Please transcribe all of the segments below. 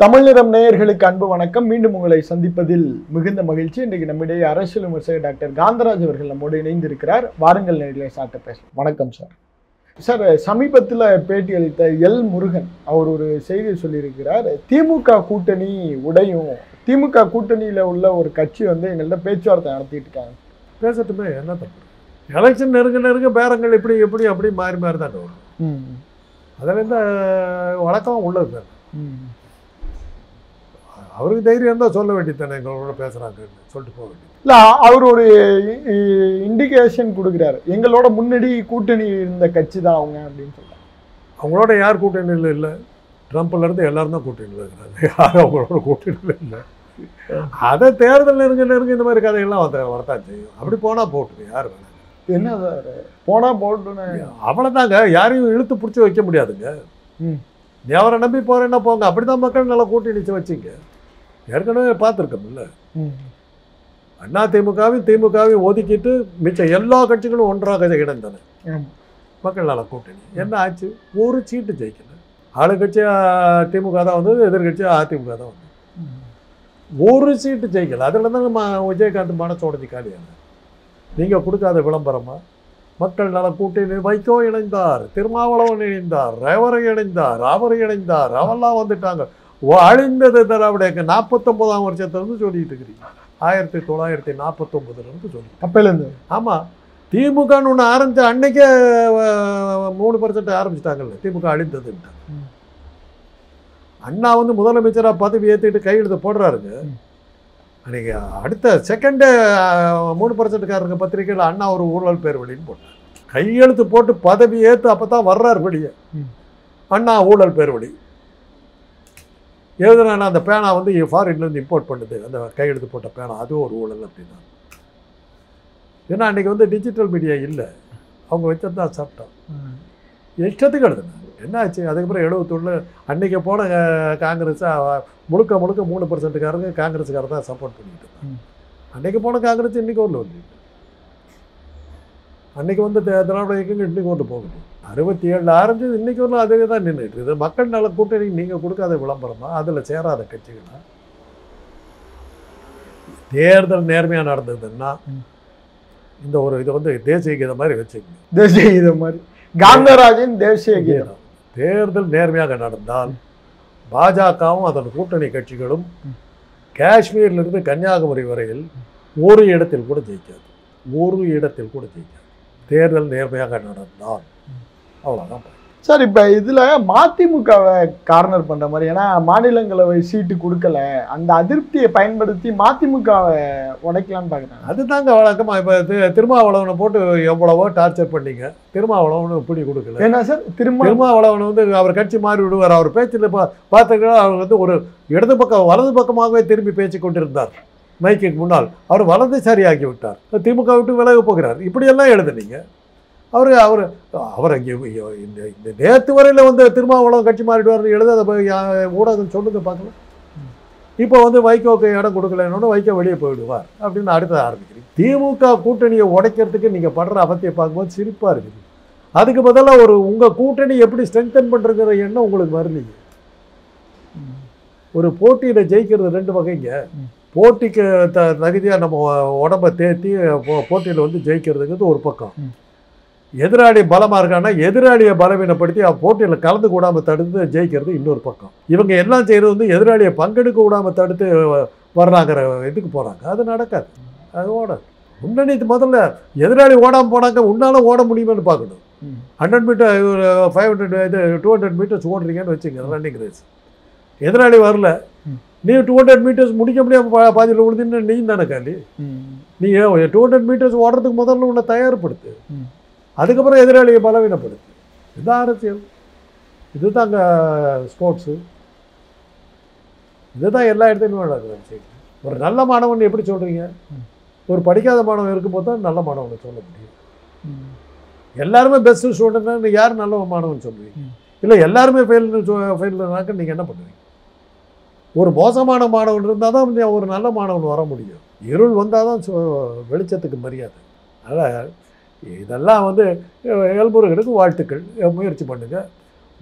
தமிழ் நிறம் நேயர்களுக்கு அன்பு வணக்கம். மீண்டும் உங்களை சந்திப்பதில் மிகுந்த மகிழ்ச்சி. இன்றைக்கு நம்மிடையே அரசியல் விமர்சகர் டாக்டர் காந்தராஜ் அவர்கள் நம்மோடு இணைந்திருக்கிறார். வாருங்கள் நேரிலே சாட்ட பேசலாம். வணக்கம் சார். சார், சமீபத்தில் பேட்டி அளித்த எல் முருகன் அவர் ஒரு செய்தியை சொல்லியிருக்கிறார். திமுக கூட்டணி உடையும், திமுக கூட்டணியில் உள்ள ஒரு கட்சி எங்கள்கிட்ட பேச்சுவார்த்தை நடத்திட்டு இருக்காங்க. பேசட்டுமே, என்ன தப்பு? எலெக்ஷன் நெருங்க பேரங்கள் இப்படி எப்படி அப்படி மாறி தான் வரும். அதில் எந்த வழக்கம் உள்ளது தானே. அவருக்கு தைரியம் இருந்தால் சொல்ல வேண்டியது தானே, எங்களோட பேசுகிறாங்கன்னு சொல்லிட்டு போக வேண்டியது. இல்லை, அவர் ஒரு இண்டிகேஷன் கொடுக்குறாரு, எங்களோட முன்னாடி கூட்டணி இருந்த கட்சி தான் அவங்க அப்படின்னு சொல்கிறாங்க. அவங்களோட யார் கூட்டணியில் இல்லை? ட்ரம்ப்லேருந்து எல்லாரும் தான் கூட்டணியில் இருக்கிறாங்க. யாரும் அவங்களோட கூட்டணியில் இல்லை. அதை தேர்தல் நெருங்க இந்த மாதிரி கதைகள்லாம் வரத்தான் செய்யும். அப்படி போனால் போட்டுங்க, யார் வேணாங்க. என்ன சார் போனால் போட்டுன்னு அவ்வளோதாங்க. யாரையும் இழுத்து பிடிச்சி வைக்க முடியாதுங்க. நீ அவரை நம்பி போகிறேன்னா போங்க. அப்படி தான் மக்கள் நல்லா கூட்டணி வச்சிங்க. ஏற்கனவே பார்த்துருக்கோம்ல, அண்ணா திமுகவையும் ஒதுக்கிட்டு மிச்சம் எல்லா கட்சிகளும் ஒன்றாக இணைந்தன. மக்கள் நல கூட்டணி என்ன ஆச்சு? ஒரு சீட்டு ஜெயிக்கல. ஆளுங்கட்சியாக திமுக தான் வந்தது, எதிர்கட்சியாக அதிமுக தான் வந்தது. ஒரு சீட்டு ஜெயிக்கல. அதில் தான் விஜயகாந்த் மனசு உடஞ்சி காலியான. நீங்கள் கொடுக்காத விளம்பரமா? மக்கள் நல கூட்டணி வைகோ இணைந்தார், திருமாவளவன் இணைந்தார், ரேவரை இணைந்தார், அவரை இணைந்தார், அவெல்லாம் வந்துட்டாங்க. அழிந்தது திராவிட 49ஆம் வருஷத்துலேருந்து சொல்லிட்டு இருக்கிறீங்க. 1949 சொல்லி அப்பலேருந்து. ஆமாம், திமுகன்னு ஒன்று ஆரம்பித்த அன்னைக்கே 3% ஆரம்பிச்சிட்டாங்கல்ல. திமுக அழிந்ததுன்ட்டு அண்ணா முதலமைச்சராக பதவி ஏற்றிட்டு கையெழுத்து போடுறாருங்க. அன்றைக்கி அடுத்த செகண்டே 3%காரங்க பத்திரிகையில் அண்ணா ஒரு ஊழல் பேர் வழின்னு போட்டார். கையெழுத்து போட்டு பதவி ஏற்று அப்போ தான் வர்றார் வெளியே. அண்ணா ஊழல் பேர் வழி எழுதுனா அந்த பேனா ஃபாரின்லேருந்து இம்போர்ட் பண்ணுது. அந்த கையெழுத்து போட்ட பேனா அதுவும் ஒரு ஊழல் அப்படின்னா. ஏன்னா அன்றைக்கி டிஜிட்டல் மீடியா இல்லை, அவங்க வச்சது தான் சட்டம். இஷ்டத்துக்கு எழுதுனாங்க. என்ன ஆச்சு? அதுக்கப்புறம் 71 அன்றைக்கி போன காங்கிரஸ் முழுக்க 3%காரங்க காங்கிரஸுக்காரர் தான் சப்போர்ட் பண்ணிக்கிட்டு இருந்தாங்க. அன்றைக்கி போன காங்கிரஸ் இன்றைக்கி ஒன்று வந்து அன்றைக்கி திராவிட இயக்கங்கள் இன்றைக்கி ஒன்று போகுது. 67 ஆரம்பிச்சு இன்றைக்கி ஒன்றும் அதே தான் நின்றுட்டு இது. மக்கள் நல கூட்டணி நீங்கள் கொடுக்காத விளம்பரமா? அதில் சேராத கட்சிகளா? தேர்தல் நேர்மையாக நடந்ததுன்னா இந்த ஒரு இது தேசிய கீதம் மாதிரி வச்சுக்கணும். தேசிய கீதம் மாதிரி காந்தராஜின் தேசிய கீதம். தேர்தல் நேர்மையாக நடந்தால் பாஜகவும் அதன் கூட்டணி கட்சிகளும் காஷ்மீரிலிருந்து கன்னியாகுமரி வரையில் ஒரு இடத்தில் கூட ஜெயிக்காது. தேர்தல் நேர்மையாக நடந்தால் அவ்வளோதான் சார். இப்போ இதில் மதிமுகவை கார்னர் பண்ணுற மாதிரி, ஏன்னா மாநிலங்களவை சீட்டு கொடுக்கல, அந்த அதிருப்தியை பயன்படுத்தி மதிமுகவை உடைக்கலான்னு பார்க்குறாங்க. அதுதாங்க வழக்கமாக. இப்போ திருமாவளவனை போட்டு எவ்வளவோ டார்ச்சர் பண்ணீங்க. திருமாவளவனு இப்படி கொடுக்கல. ஏன்னா சார் திருமாவளவன் அவர் கட்சி மாறி விடுவார். அவர் பேச்சில் பார்த்துக்கிட்டா அவர் ஒரு இடது பக்கம் வலது பக்கமாகவே திரும்பி பேச்சு கொண்டிருந்தார். மைக்கு முன்னால் அவர் வலதுசாரியாக்கி விட்டார். திமுக விட்டு விலக போகிறார். இப்படியெல்லாம் எழுதுனீங்க. அவர் இந்த நேற்று வரையில் திருமாவளவன் கட்சி மாறிடுவார் எழுத ஊடகம் சொல்லுங்க பார்க்கலாம். இப்போ வைகோக்கு இடம் கொடுக்கலன்னு வைகோ வெளியே போயிடுவார் அப்படின்னு அடுத்த ஆரம்பிக்கிறீங்க. திமுக கூட்டணியை உடைக்கிறதுக்கு நீங்கள் படுற அவத்தியை பார்க்கும்போது சிரிப்பாக இருக்குது. அதுக்கு பதிலாக உங்கள் கூட்டணி எப்படி ஸ்ட்ரென்தன் பண்ணுறங்கிற எண்ணம் உங்களுக்கு வரலீங்க. ஒரு போட்டியில் ஜெயிக்கிறது 2 வகைங்க. போட்டிக்கு தகுதியாக நம்ம உடம்பை தேத்தி போட்டியில் ஜெயிக்கிறதுங்கிறது ஒரு பக்கம். எதிராளி பலமாக இருக்கான்னா எதிராளியை பலவீனப்படுத்தி போட்டியில் கலந்து கூடாமல் தடுத்து ஜெயிக்கிறது இன்னொரு பக்கம். இவங்க எல்லாம் செய்கிறது எதிராளியை பங்கெடுக்க விடாமல் தடுத்து வர்றாங்கிற இதுக்கு போகிறாங்க. அது நடக்காது. அது ஓடாது. முன்னணி முதல்ல எதிராளி ஓடாமல் போனாங்க, உன்னாலும் ஓட முடியுமான்னு பார்க்கணும். 100 மீட்டர் 500 200 மீட்டர்ஸ் ஓடுறீங்கன்னு வச்சுங்க, ரன்னிங் ரேஸ். எதிராளி வரல, நீ 200 மீட்டர்ஸ் முடிக்க முடியாமல் பாதியில் விழுதுன்னு நீ தானே காலி. நீ 200 மீட்டர்ஸ் ஓடுறதுக்கு முதல்ல உன்னை தயார்படுத்து, அதுக்கப்புறம் எதிராளியை பலவீனப்படுத்து. இதுதான் அரசியல், இதுதாங்க ஸ்போர்ட்ஸு, இதுதான் எல்லா இடத்துலையும் நடக்குது. ஒரு நல்ல மாணவன் எப்படி சொல்கிறீங்க? ஒரு படிக்காத மாணவன் இருக்கும்போது தான் நல்ல மாணவனை சொல்ல முடியும். எல்லாருமே பெஸ்ட்டு ஸ்டூடெண்ட்னா யார் நல்ல மாணவன் சொல்லுவீங்க? இல்லை எல்லாருமே ஃபெயில்னாக்க நீங்கள் என்ன பண்ணுவீங்க? ஒரு மோசமான மாணவன் இருந்தால் தான் ஒரு நல்ல மாணவன் வர முடியும். இருள் வந்தால் தான் வெளிச்சத்துக்கு மரியாதை. அதனால் இதெல்லாம் எல்முருகனுக்கு வாழ்த்துக்கள். முயற்சி பண்ணுங்கள்.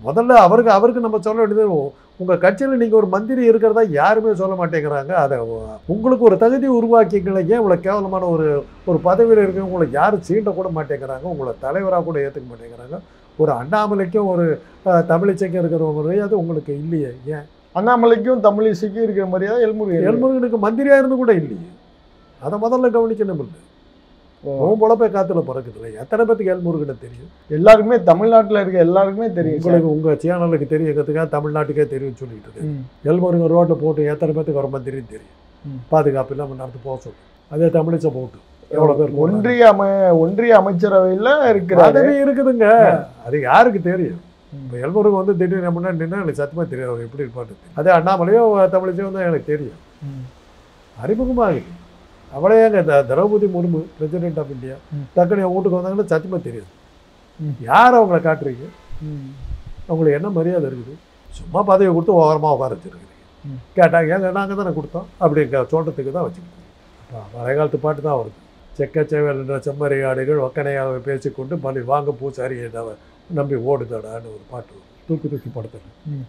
முதல்ல அவருக்கு நம்ம சொல்ல வேண்டியது, உங்கள் கட்சியில் நீங்கள் ஒரு மந்திரி இருக்கிறதா யாருமே சொல்ல மாட்டேங்கிறாங்க. அதை உங்களுக்கு ஒரு தகுதி உருவாக்கிங்களை ஏன் இவ்வளோ கேவலமான ஒரு பதவியில் இருக்க உங்களை யாரும் சீண்ட கூட மாட்டேங்கிறாங்க, உங்களை தலைவராக கூட ஏற்றுக்க மாட்டேங்கிறாங்க. ஒரு அண்ணாமலைக்கும் ஒரு தமிழிசைக்கும் இருக்கிற மரியாதை உங்களுக்கு இல்லையே? ஏன் அண்ணாமலைக்கும் தமிழிசைக்கும் இருக்கிற மரியாதை எல்முருகனுக்கு மந்திரியாக இருந்து கூட இல்லையே? அதை முதல்ல கவனிக்கணும். இல்லை பொழப்பை காத்துல பிறக்குதுல்ல. எத்தனை பேருக்கு எல்முருகனை தெரியும்? எல்லாருக்குமே தமிழ்நாட்டில் இருக்க எல்லாருக்குமே தெரியும். உங்களுக்கு உங்கள் சேனலுக்கு தெரியுங்கிறதுக்காக தமிழ்நாட்டுக்கே தெரியும்னு சொல்லிட்டு இருக்கு. எல்முருகன் ரோட்டை போட்டு எத்தனை பேருக்கு வர மந்திரின்னு தெரியும். பாதுகாப்பு இல்லாமல் நடந்து போக சொல்லு. அதே தமிழிசை போட்டு எவ்வளோ பேர் ஒன்றிய அமைச்சரவையில் இருக்கிற அதே இருக்குதுங்க. அது யாருக்கு தெரியும்? இப்போ எல்முருகன் வந்து திடீர்னு முன்னாடி நின்னா எனக்கு சத்தியமாக தெரியாது அவர் எப்படி இருப்பாட்டு. அதே அண்ணாமலையோ தமிழிசையோ தான் எனக்கு தெரியும். அறிமுகமாக அவளே எங்க Draupadi Murmu president of India டக்குனு என் வீட்டுக்கு வந்தாங்கன்னா சத்தியமாக தெரியாது. யார் அவங்கள காட்டுறீங்க? அவங்களுக்கு என்ன மரியாதை இருக்குது? சும்மா பதவி கொடுத்து ஓரமாக உட்கார வச்சுருக்குறீங்க. கேட்டாங்க ஏங்க நாங்கள் தானே கொடுத்தோம் அப்படிங்கிற சொல்கிறதுக்கு தான் வச்சுக்கிட்டோம். அப்போ பழைய காலத்து பாட்டு தான் வருது. செக்கச்சேவல் என்ற செம்மறி ஆடுகள் ஒக்கனையாக பேசிக்கொண்டு பலி வாங்க பூசாரியை நம்பி ஓடுதாடான்னு ஒரு பாட்டு தூக்கி படுத்துறேன்.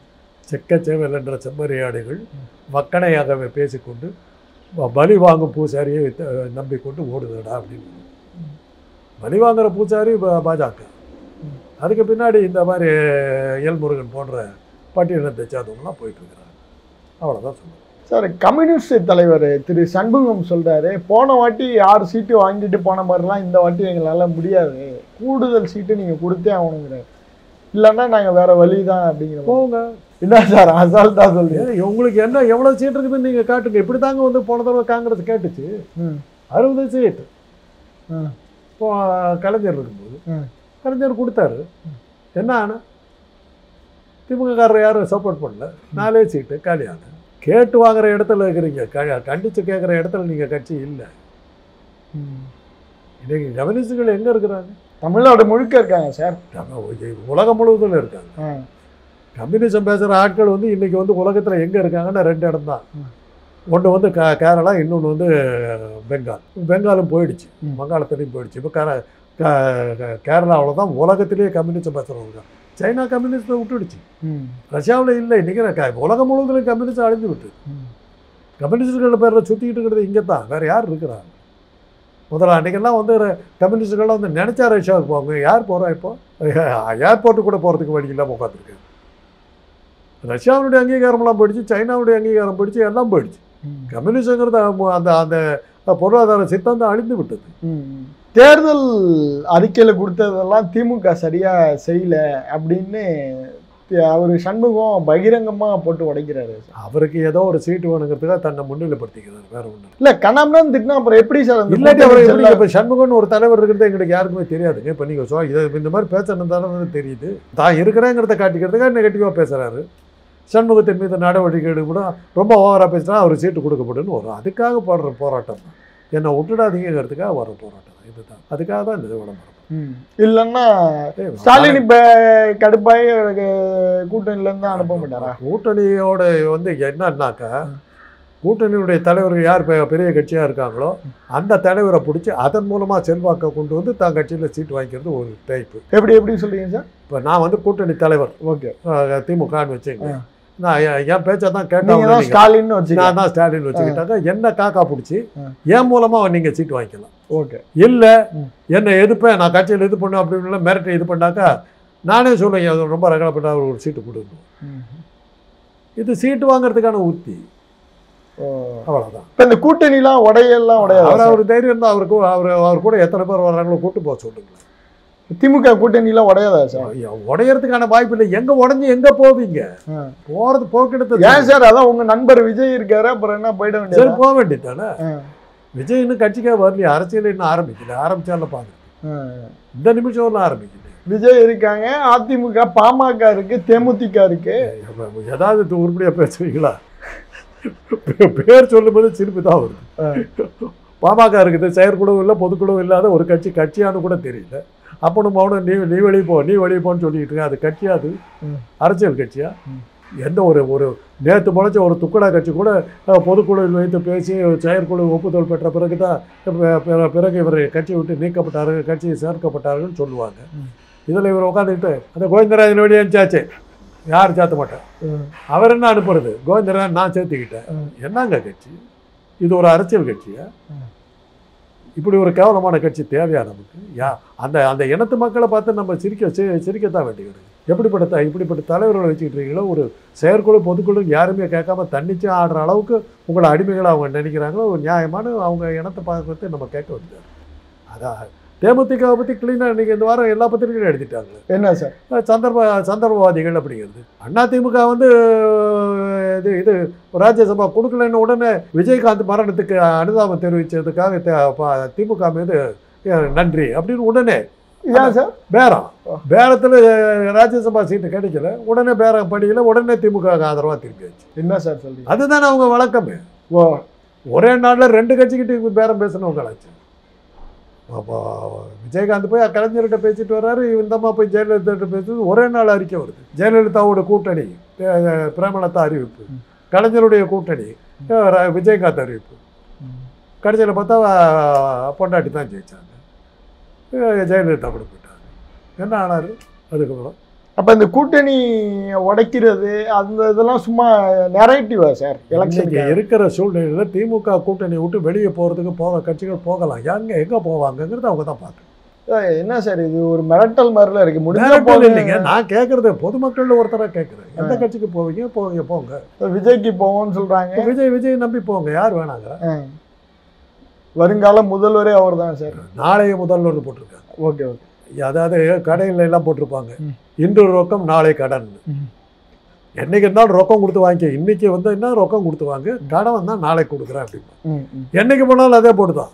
செக்கச்சேவல் என்ற செம்மறி ஆடுகள் வக்கனையாகவே பேசிக்கொண்டு பலி வாங்கும் பூசாரியை நம்பிக்கொண்டு ஓடுதடா அப்படின்னு. பலி வாங்குற பூசாரி பாஜக. அதுக்கு பின்னாடி இந்த மாதிரி எல்முருகன் போன்ற பட்டியலினத்தை சேர்ந்தவங்களாம் போயிட்டு இருக்கிறாங்க. அவ்வளோதான் சொல்லுவேன். சார், கம்யூனிஸ்ட் தலைவர் திரு சண்முகம் சொல்கிறாரு, போன வாட்டி 6 சீட்டு வாங்கிட்டு போன மாதிரிலாம் இந்த வாட்டி எங்களால் முடியாது, கூடுதல் சீட்டு நீங்கள் கொடுத்தே ஆகணுங்கிறார். இல்லைன்னா நாங்கள் வேறு வழி தான் அப்படிங்கிற. போங்க. என்ன சார் அசால்ட்டாக சொல்றீங்க? உங்களுக்கு என்ன எவ்வளோ சீட் இருக்குதுன்னு நீங்கள் காட்டுங்க. இப்படி தாங்க வந்து போன தடவை காங்கிரஸ் கேட்டுச்சு 60 சீட்டு. இப்போ கலைஞர் இருக்கும்போது கலைஞர் கொடுத்தாரு. என்ன ஆனால் திமுககாரர் யாரும் சப்போர்ட் பண்ணல. 4 சீட்டு காலியான. கேட்டு வாங்குற இடத்துல இருக்கிறீங்க, கண்டித்து கேட்குற இடத்துல நீங்கள் கட்சி இல்லை. இன்னைக்கு கம்யூனிஸ்டுகள் எங்கே இருக்கிறாங்க? தமிழ்நாடு முழுக்க இருக்காங்க சார். உலகம் முழுவதும் இருக்காங்க. கம்யூனிசம் பேசுகிற ஆட்கள் வந்து இன்றைக்கி வந்து உலகத்தில் எங்கே இருக்காங்கன்னா 2 இடம் தான். ஒன்று வந்து கேரளா, இன்னொன்று வந்து பெங்கால். பெங்காலும் போயிடுச்சு, வங்காளத்துலேயும் போயிடுச்சு. இப்போ கேரளாவில் தான் உலகத்திலேயே கம்யூனிசம் பேசுகிறவங்க. சைனா கம்யூனிஸ்ட்டை விட்டுடுச்சு, ரஷ்யாவில் இல்லை. இன்றைக்கி உலகம் முழுவதும் கம்யூனிஸ்ட் அழிஞ்சு விட்டு கம்யூனிஸ்டுகள் பேரில் சுற்றிக்கிட்டு இருக்கிறது இங்கே தான். வேறு யார் இருக்கிறாங்க? முதல்ல அன்றைக்கெல்லாம் வந்து கம்யூனிஸ்டுகள்லாம் வந்து நினச்சா ரஷ்யாவுக்கு போவாங்க. யார் போகிறா? இப்போ ஏர்போர்ட்டு கூட போகிறதுக்கு வழி இல்லாமல் உட்காந்துருக்கு. ரஷ்யாவுடைய அங்கீகாரம்லாம் போயிடுச்சு, சைனாவுடைய அங்கீகாரம் போயிடுச்சு, எல்லாம் போயிடுச்சு. கம்யூனிஸ்டுங்கிறது அந்த அந்த பொருளாதார சித்தாந்தம் அழிந்து விட்டது. தேர்தல் அறிக்கையில் கொடுத்ததெல்லாம் திமுக சரியாக செய்யலை அப்படின்னு அவர் சண்முகம் பகிரங்கமாக போட்டு உடைக்கிறாரு. அவருக்கு ஏதோ ஒரு சீட்டு வேணுங்கிறதுக்காக தன்னை முன்னிலைப்படுத்திக்கிறார், வேற ஒன்று இல்லை. கணம்னு திட்டினா அப்புறம் எப்படி சார்? இல்லாட்டி அவர் இப்போ சண்முகம்னு ஒரு தலைவர் இருக்கிறது எங்களுக்கு யாருக்குமே தெரியாதுங்க. இப்போ நீங்கள் இதை இந்த மாதிரி பேசணுந்தாலும் தெரியுது. தான் இருக்கிறேங்கிறத காட்டிக்கிறதுக்காக நெகட்டிவாக பேசுகிறாரு. சண்முகத்தின் மீது நடவடிக்கை எடுக்கப்பட ரொம்ப ஓவராக பேசினா அவர் சீட்டு கொடுக்கப்படுன்னு வரும். அதுக்காக போடுற போராட்டம் தான். என்னை விட்டுடாதீங்கிறதுக்காக வர போராட்டம் தான் இதுதான். அதுக்காக தான் இந்த விளம்பரம். இல்லைன்னா ஸ்டாலின் இப்போ கடுப்பாய் கூட்டணியிலேருந்து தான் அனுப்ப மாட்டாரா? கூட்டணியோட வந்து என்னன்னாக்கா, கூட்டணியுடைய தலைவர்கள் யார் பெரிய கட்சியாக இருக்காங்களோ அந்த தலைவரை பிடிச்சி அதன் மூலமாக செல்வாக்கை கொண்டு வந்து தான் கட்சியில் சீட்டு வாங்கிக்கிறது ஒரு டைப்பு. எப்படி சொல்கிறீங்க சார்? இப்போ நான் வந்து கூட்டணி தலைவர், ஓகே, திமுகன்னு வச்சுங்க. நான் என் பேச்சை தான் கேட்டாங்க. நான் தான் ஸ்டாலின் வச்சுக்கிட்டாங்க. என்ன காக்கா பிடிச்சி என் மூலமாக நீங்கள் சீட்டு வாங்கிக்கலாம். ஓகே, இல்லை என்னை எதிர்ப்பேன், நான் கட்சியில் இது பண்ணேன் அப்படின்னு மிரட்டை இது பண்ணாக்கா நானே சொல்லுவேன் ரொம்ப ரகலப்பட்ட ஒரு சீட்டு கொடுக்கணும். இது சீட்டு வாங்குறதுக்கான உத்தி. அவ்வளோதான். இப்போ இந்த கூட்டணிலாம் உடையெல்லாம் உடையாது. அவர் தைரியம் தான். அவர் கூட எத்தனை பேர் வர்றாங்களோ கூட்டு போக சொல்லுங்களேன். திமுக கூட்டணிலாம் உடையாதா சார்? உடையறதுக்கான வாய்ப்பு இல்லை. எங்கே உடஞ்சி எங்கே போவீங்க? போகிறது போக்கிட்டு ஏன் சார்? அதான் உங்கள் நண்பர் விஜய் இருக்காரு, அப்புறம் என்ன போயிட வேண்டியது? சரி, போக வேண்டியது தானே. விஜய் இன்னும் கட்சிக்காக வரலையே, அரசியல் இன்னும் ஆரம்பிக்கல. ஆரம்பிச்சாலும் பார்க்குறேன், இந்த நிமிஷம் ஆரம்பிக்கல. விஜய் இருக்காங்க, அதிமுக, பாமக இருக்கு, தேமுதிக இருக்கு. ஏதாவது உருப்படியாக பேசுவீங்களா? பேர் சொல்லும்போது சிரிப்பு தான் வருது. பாமக இருக்குது, செயற்குழுவும் இல்லை, பொதுக்குழுவும் இல்லாத ஒரு கட்சியானு கூட தெரியல. அப்பனும் அவனும் நீ வெளியே போன்னு சொல்லிட்டு இருக்க. அது கட்சியா? அது அரசியல் கட்சியா? எந்த ஒரு நேற்று முளைச்ச ஒரு துக்கடா கட்சி கூட பொதுக்குழுவில் வைத்து பேசி செயற்குழு ஒப்புதல் பெற்ற பிறகு தான் பிறகு இவர் கட்சியை விட்டு நீக்கப்பட்டார்கள், கட்சியை சேர்க்கப்பட்டார்கள்னு சொல்லுவாங்க. இதில் இவர் உட்காந்துக்கிட்டு அந்த கோவிந்தராஜன் வழி அனுப்பிச்சாச்சு, யாரும் சேர்த்த மாட்டேன். அவர் என்ன அனுப்புறது, கோவிந்தராஜன் நான் சேர்த்துக்கிட்டேன். என்னங்க கட்சி இது? ஒரு அரசியல் கட்சியா? இப்படி ஒரு கேவலமான கட்சி தேவையா நமக்கு? அந்த அந்த இனத்து மக்களை பார்த்து நம்ம சிரிக்கத்தான் வேண்டியது. இப்படிப்பட்ட தலைவர்களை வச்சுக்கிட்டு இருக்கீங்களோ, ஒரு செயற்குழு பொதுக்குழு யாருமே கேட்காம தன்னிச்சு ஆடுற அளவுக்கு உங்களை அடிமைகளை அவங்க நினைக்கிறாங்களோ, ஒரு நியாயமான அவங்க இனத்தை பார்க்கறது நம்ம கேட்க வேண்டியது. அதான் தேமுதிகவை பற்றி கிளீனாக இன்றைக்கி இந்த வாரம் எல்லா பத்திரிகையும் எழுதிட்டாங்க. என்ன சார் சந்தர்ப்பவாதிகள் அப்படிங்கிறது. அதிமுக வந்து இது ராஜ்யசபா கொடுக்கலன்னு உடனே விஜயகாந்த் மரணத்துக்கு அனுதாபம் தெரிவித்ததுக்காக திமுக மீது நன்றி அப்படின்னு உடனே சார் பேரத்தில் ராஜ்யசபா சீட்டு கிடைக்கல, உடனே பேரம் படிக்கல, உடனே திமுக ஆதரவாக திரும்பியாச்சு. என்ன சார் சொல்லி? அதுதானே அவங்க வழக்கமே. ஒரே நாளில் 2 கட்சிக்கிட்டு பேரம் பேசினவங்களாச்சு. விஜயகாந்த் போய் கலைஞர்கிட்ட பேசிட்டு வர்றாரு, இந்தம்மா போய் ஜெயலலிதா பேசுறது, ஒரே நாள் அறிக்கை வருது. ஜெயலலிதாவோட கூட்டணி பிரேமலதா அறிவிப்பு, கலைஞருடைய கூட்டணி விஜயகாந்த் அறிவிப்பு. கடைசியில் பார்த்தா பொண்டாட்டி தான் ஜெயிச்சாங்க, ஜெயலலிதா கூட போயிட்டாங்க. என்ன ஆனார் அதுக்கப்புறம்? அப்போ இந்த கூட்டணி உடைக்கிறது அந்த இதெல்லாம் சும்மா நெரேட்டிவா சார்? எலெக்ஷனுக்கு இருக்கிற சூழ்நிலையில் திமுக கூட்டணி விட்டு வெளியே போகிறதுக்கு கட்சிகள் போகலாம். எங்கே போவாங்கங்கிறது அவங்க தான் பார்க்கணும். என்ன சார் இது ஒரு மிரட்டல் மாதிரிலாம் இருக்கு. முடிஞ்ச இல்லைங்க, நான் கேட்குறது பொதுமக்கள் ஒருத்தராக கேட்குறேன். எந்த கட்சிக்கு போங்க. விஜய்க்கு போவோம்னு சொல்கிறாங்க. விஜய் நம்பி போங்க, யார் வேணாங்க. வருங்கால முதல்வரே அவர் தான் சார். நாளைய முதல்வர் போட்டிருக்காங்க. ஓகே. அதாவது கடையில் எல்லாம் போட்டிருப்பாங்க, இன்று ரொக்கம் நாளை கடன். என்னைக்கு இருந்தாலும் ரொக்கம் கொடுத்து வாங்கிக்க. இன்னைக்கு வந்து என்ன ரொக்கம் கொடுத்து வாங்க, கடன் வந்தால் நாளைக்கு கொடுக்குறேன் அப்படின்னா. என்னைக்கு போனாலும் அதே போட்டுதான்.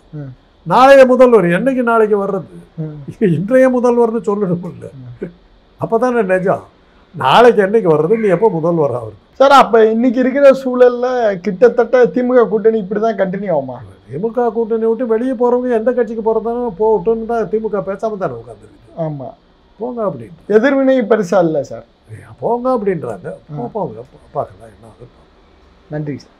நாளைய முதல்வர் என்னைக்கு நாளைக்கு வர்றது, இன்றைய முதல்வர்னு சொல்லணும் இல்லை. அப்போதானே நிஜம். நாளைக்கு என்னைக்கு வர்றது, நீ எப்போ முதல்வர் ஆகுது சார்? அப்போ இன்னைக்கு இருக்கிற சூழல்ல கிட்டத்தட்ட திமுக கூட்டணி இப்படி தான் கண்டினியூ ஆகுமா? திமுக கூட்டணி விட்டு வெளியே போகிறவங்க எந்த கட்சிக்கு போகிறதானோ போகட்டும்னு தான் திமுக பேசாமல் தானே உட்காந்துருக்கு. ஆமாம், போங்க அப்படின்னு. எதிர்வினை பெருசா இல்லை சார். போங்க அப்படின்றாங்க. போங்க பார்க்கலாம் என்ன ஆகுது. நன்றி சார்.